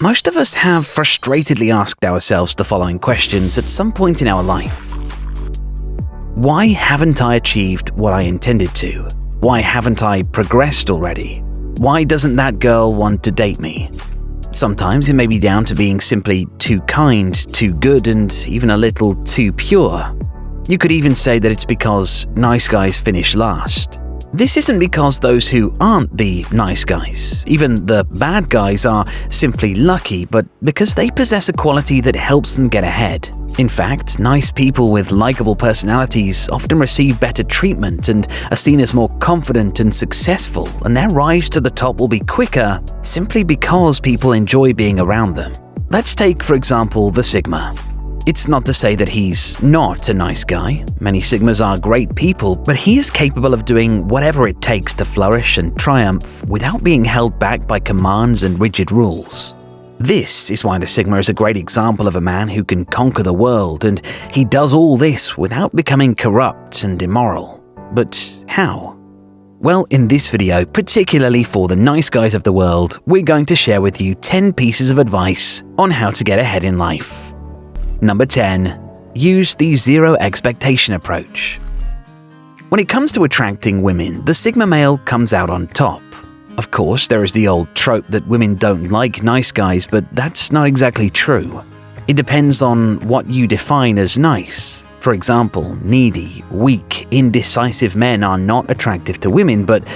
Most of us have frustratedly asked ourselves the following questions at some point in our life. Why haven't I achieved what I intended to? Why haven't I progressed already? Why doesn't that girl want to date me? Sometimes it may be down to being simply too kind, too good, and even a little too pure. You could even say that it's because nice guys finish last. This isn't because those who aren't the nice guys, even the bad guys, are simply lucky, but because they possess a quality that helps them get ahead. In fact, nice people with likable personalities often receive better treatment and are seen as more confident and successful, and their rise to the top will be quicker simply because people enjoy being around them. Let's take, for example, the Sigma. It's not to say that he's not a nice guy. Many Sigmas are great people, but he is capable of doing whatever it takes to flourish and triumph without being held back by commands and rigid rules. This is why the Sigma is a great example of a man who can conquer the world, and he does all this without becoming corrupt and immoral. But how? Well, in this video, particularly for the nice guys of the world, we're going to share with you 10 pieces of advice on how to get ahead in life. Number 10. Use the zero expectation approach. When it comes to attracting women, the Sigma male comes out on top. Of course, there is the old trope that women don't like nice guys, but that's not exactly true. It depends on what you define as nice. For example, needy, weak, indecisive men are not attractive to women, but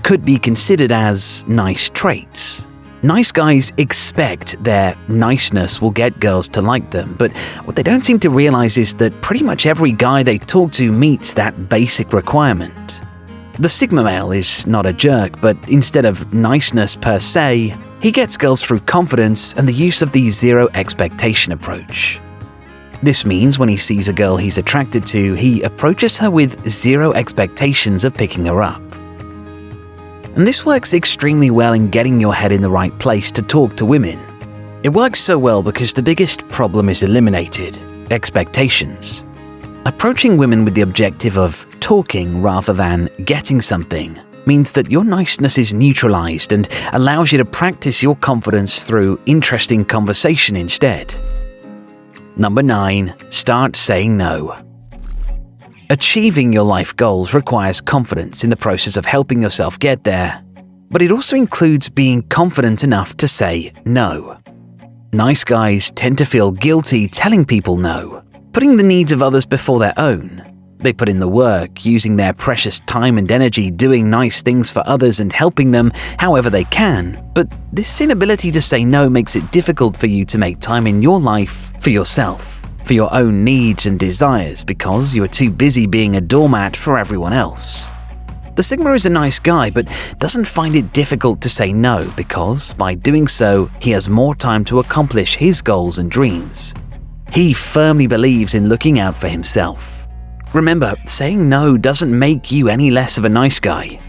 could be considered as nice traits. Nice guys expect their niceness will get girls to like them, but what they don't seem to realize is that pretty much every guy they talk to meets that basic requirement. The Sigma male is not a jerk, but instead of niceness per se, he gets girls through confidence and the use of the zero expectation approach. This means when he sees a girl he's attracted to, he approaches her with zero expectations of picking her up. And this works extremely well in getting your head in the right place to talk to women. It works so well because the biggest problem is eliminated: expectations. Approaching women with the objective of talking rather than getting something means that your niceness is neutralized and allows you to practice your confidence through interesting conversation instead. Number 9. Start saying no. Achieving your life goals requires confidence in the process of helping yourself get there, but it also includes being confident enough to say no. Nice guys tend to feel guilty telling people no, putting the needs of others before their own. They put in the work, using their precious time and energy doing nice things for others and helping them however they can, but this inability to say no makes it difficult for you to make time in your life for yourself, for your own needs and desires, because you are too busy being a doormat for everyone else. The Sigma is a nice guy, but doesn't find it difficult to say no because, by doing so, he has more time to accomplish his goals and dreams. He firmly believes in looking out for himself. Remember, saying no doesn't make you any less of a nice guy.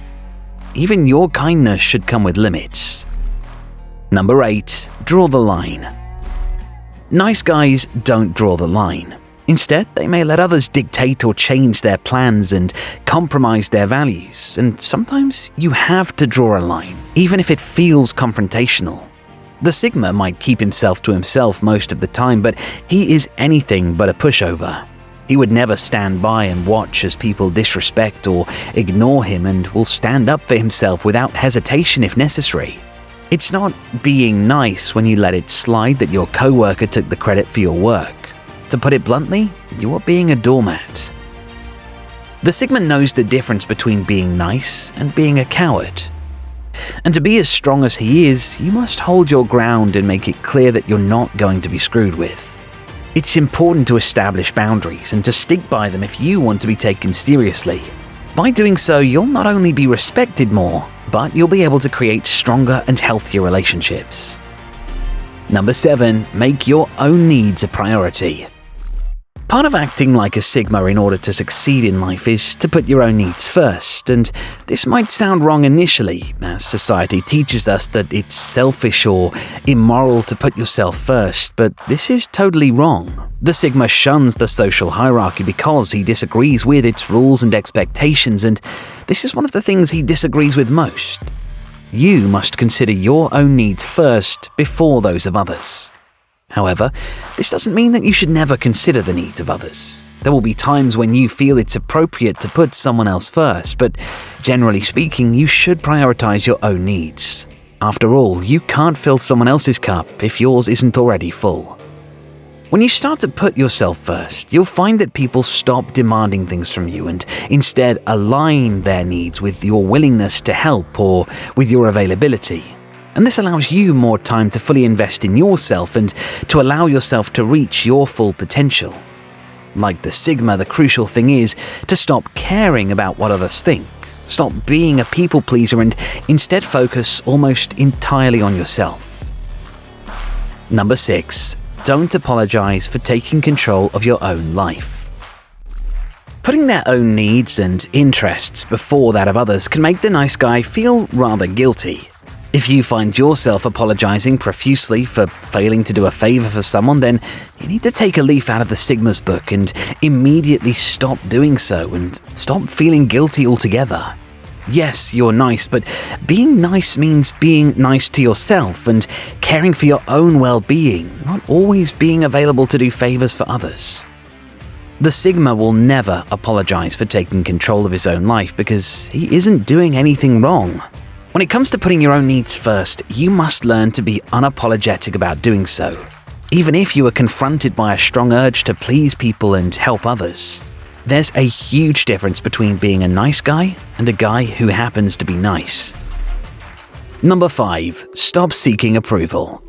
Even your kindness should come with limits. Number 8. Draw the line. Nice guys don't draw the line. Instead, they may let others dictate or change their plans and compromise their values, and sometimes you have to draw a line, even if it feels confrontational. The Sigma might keep himself to himself most of the time, but he is anything but a pushover. He would never stand by and watch as people disrespect or ignore him, and will stand up for himself without hesitation if necessary. It's not being nice when you let it slide that your coworker took the credit for your work. To put it bluntly, you are being a doormat. The Sigma knows the difference between being nice and being a coward. And to be as strong as he is, you must hold your ground and make it clear that you're not going to be screwed with. It's important to establish boundaries and to stick by them if you want to be taken seriously. By doing so, you'll not only be respected more, but you'll be able to create stronger and healthier relationships. Number 7. Make your own needs a priority. Part of acting like a Sigma in order to succeed in life is to put your own needs first, and this might sound wrong initially, as society teaches us that it's selfish or immoral to put yourself first, but this is totally wrong. The Sigma shuns the social hierarchy because he disagrees with its rules and expectations, and this is one of the things he disagrees with most. You must consider your own needs first before those of others. However, this doesn't mean that you should never consider the needs of others. There will be times when you feel it's appropriate to put someone else first, but generally speaking, you should prioritize your own needs. After all, you can't fill someone else's cup if yours isn't already full. When you start to put yourself first, you'll find that people stop demanding things from you and instead align their needs with your willingness to help or with your availability. And this allows you more time to fully invest in yourself and to allow yourself to reach your full potential. Like the Sigma, the crucial thing is to stop caring about what others think. Stop being a people pleaser and instead focus almost entirely on yourself. Number 6. Don't apologize for taking control of your own life. Putting their own needs and interests before that of others can make the nice guy feel rather guilty. If you find yourself apologizing profusely for failing to do a favor for someone, then you need to take a leaf out of the Sigma's book and immediately stop doing so and stop feeling guilty altogether. Yes, you're nice, but being nice means being nice to yourself and caring for your own well-being, not always being available to do favors for others. The Sigma will never apologize for taking control of his own life because he isn't doing anything wrong. When it comes to putting your own needs first, you must learn to be unapologetic about doing so, even if you are confronted by a strong urge to please people and help others. There's a huge difference between being a nice guy and a guy who happens to be nice. Number 5. Stop seeking approval.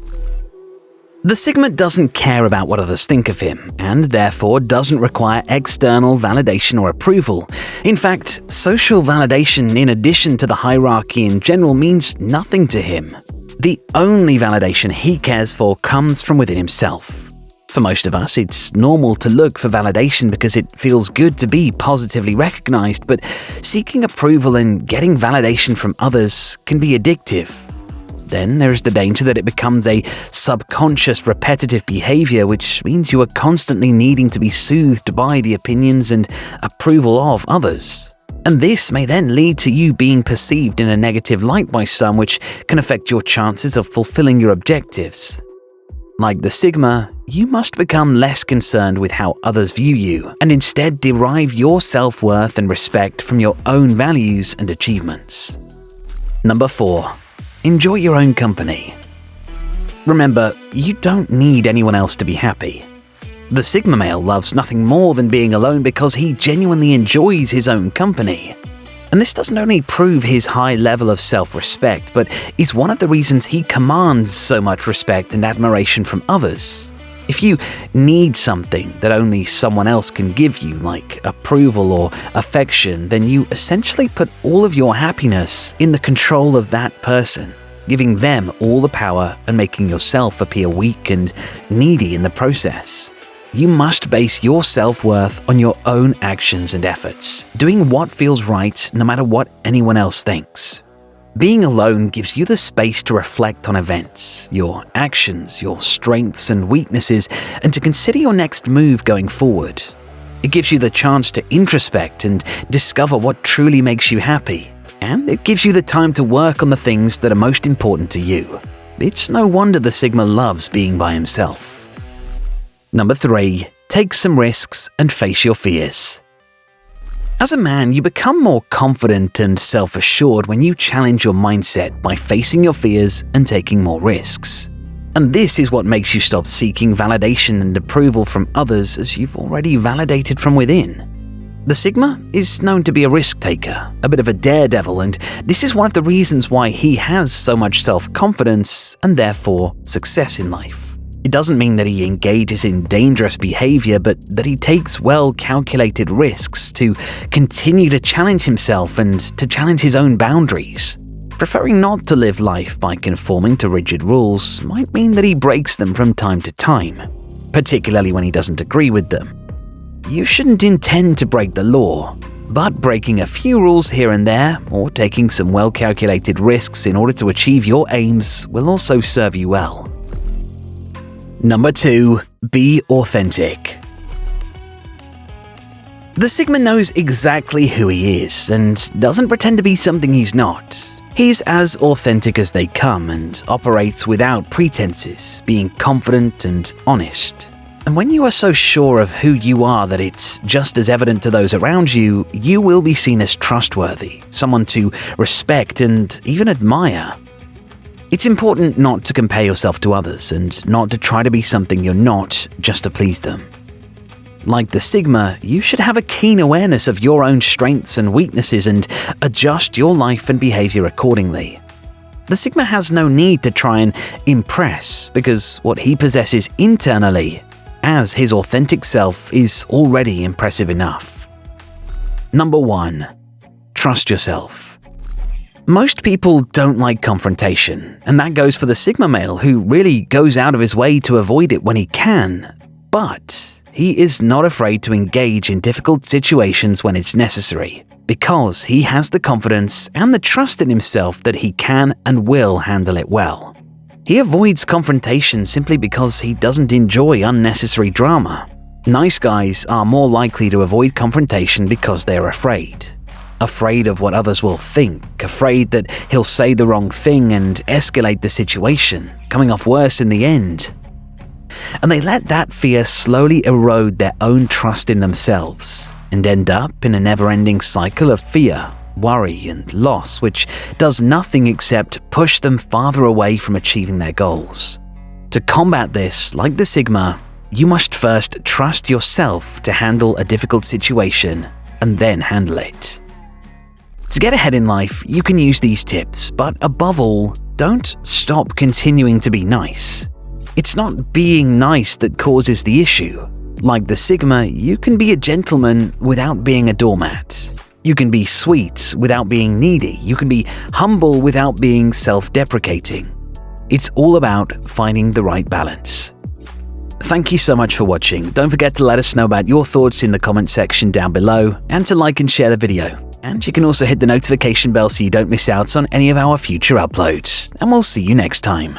The Sigma doesn't care about what others think of him, and therefore doesn't require external validation or approval. In fact, social validation in addition to the hierarchy in general means nothing to him. The only validation he cares for comes from within himself. For most of us, it's normal to look for validation because it feels good to be positively recognized, but seeking approval and getting validation from others can be addictive. Then there is the danger that it becomes a subconscious, repetitive behavior, which means you are constantly needing to be soothed by the opinions and approval of others. And this may then lead to you being perceived in a negative light by some, which can affect your chances of fulfilling your objectives. Like the Sigma, you must become less concerned with how others view you and instead derive your self-worth and respect from your own values and achievements. Number 4. Enjoy your own company. Remember, you don't need anyone else to be happy. The Sigma male loves nothing more than being alone because he genuinely enjoys his own company. And this doesn't only prove his high level of self-respect, but is one of the reasons he commands so much respect and admiration from others. If you need something that only someone else can give you, like approval or affection, then you essentially put all of your happiness in the control of that person, giving them all the power and making yourself appear weak and needy in the process. You must base your self-worth on your own actions and efforts, doing what feels right no matter what anyone else thinks. Being alone gives you the space to reflect on events, your actions, your strengths and weaknesses, and to consider your next move going forward. It gives you the chance to introspect and discover what truly makes you happy, and it gives you the time to work on the things that are most important to you. It's no wonder the Sigma loves being by himself. Number 3. Take some risks and face your fears. As a man, you become more confident and self-assured when you challenge your mindset by facing your fears and taking more risks. And this is what makes you stop seeking validation and approval from others, as you've already validated from within. The Sigma is known to be a risk taker, a bit of a daredevil, and this is one of the reasons why he has so much self-confidence and therefore success in life. It doesn't mean that he engages in dangerous behavior, but that he takes well-calculated risks to continue to challenge himself and to challenge his own boundaries. Preferring not to live life by conforming to rigid rules might mean that he breaks them from time to time, particularly when he doesn't agree with them. You shouldn't intend to break the law, but breaking a few rules here and there, or taking some well-calculated risks in order to achieve your aims, will also serve you well. Number 2. Be authentic. The Sigma knows exactly who he is and doesn't pretend to be something he's not. He's as authentic as they come and operates without pretenses, being confident and honest. And when you are so sure of who you are that it's just as evident to those around you, you will be seen as trustworthy, someone to respect and even admire. It's important not to compare yourself to others and not to try to be something you're not just to please them. Like the Sigma, you should have a keen awareness of your own strengths and weaknesses and adjust your life and behavior accordingly. The Sigma has no need to try and impress because what he possesses internally, as his authentic self, is already impressive enough. Number 1. Trust yourself. Most people don't like confrontation, and that goes for the Sigma male who really goes out of his way to avoid it when he can. But he is not afraid to engage in difficult situations when it's necessary, because he has the confidence and the trust in himself that he can and will handle it well. He avoids confrontation simply because he doesn't enjoy unnecessary drama. Nice guys are more likely to avoid confrontation because they're afraid. Afraid of what others will think, afraid that he'll say the wrong thing and escalate the situation, coming off worse in the end. And they let that fear slowly erode their own trust in themselves and end up in a never-ending cycle of fear, worry, and loss, which does nothing except push them farther away from achieving their goals. To combat this, like the Sigma, you must first trust yourself to handle a difficult situation and then handle it. To get ahead in life, you can use these tips, but above all, don't stop continuing to be nice. It's not being nice that causes the issue. Like the Sigma, you can be a gentleman without being a doormat. You can be sweet without being needy. You can be humble without being self-deprecating. It's all about finding the right balance. Thank you so much for watching. Don't forget to let us know about your thoughts in the comment section down below and to like and share the video. And you can also hit the notification bell so you don't miss out on any of our future uploads. And we'll see you next time.